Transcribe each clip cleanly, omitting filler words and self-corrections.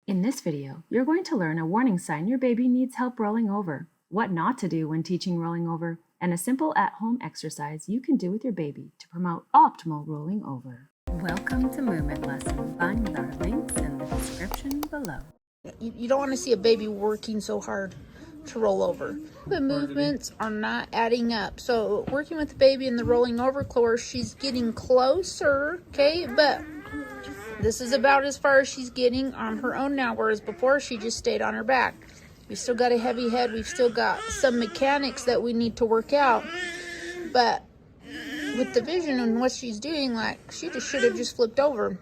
In this video, you're going to learn a warning sign your baby needs help rolling over, what not to do when teaching rolling over, and a simple at-home exercise you can do with your baby to promote optimal rolling over. Welcome to Movement Lesson. Find our links in the description below. You don't want to see a baby working so hard to roll over. The movements are not adding up. So working with the baby in the rolling over course, she's getting closer, okay? But this is about as far as she's getting on her own now, whereas before she just stayed on her back. We've still got a heavy head. We've still got some mechanics that we need to work out. But with the vision and what she's doing, like, she just should have just flipped over.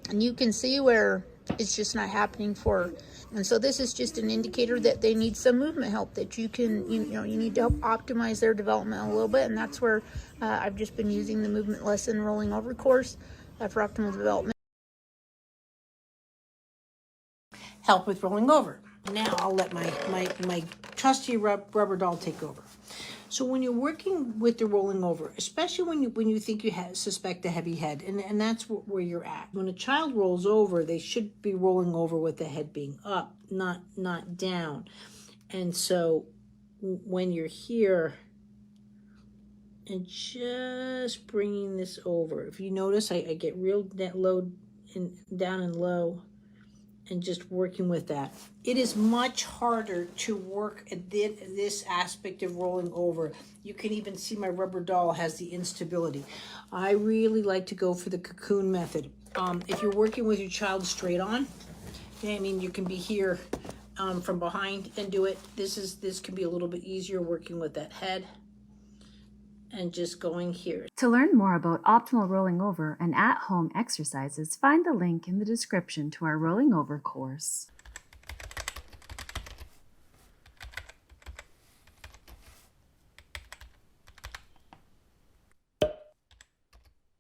And you can see where it's just not happening for her. And so this is just an indicator that they need some movement help, that you can, you need to help optimize their development a little bit. And that's where I've just been using the movement lesson rolling over course for optimal development. Help with rolling over. Now I'll let my trusty rubber doll take over. So when you're working with the rolling over, especially when you think you suspect a heavy head, and that's where you're at. When a child rolls over, they should be rolling over with the head being up, not down. And so when you're here and just bringing this over, if you notice, I get real low and down and low, and just working with that. It is much harder to work at this aspect of rolling over. You can even see my rubber doll has the instability. I really like to go for the cocoon method. If you're working with your child straight on, I mean, you can be here from behind and do it. This can be a little bit easier working with that head and just going here. To learn more about optimal rolling over and at-home exercises, find the link in the description to our rolling over course.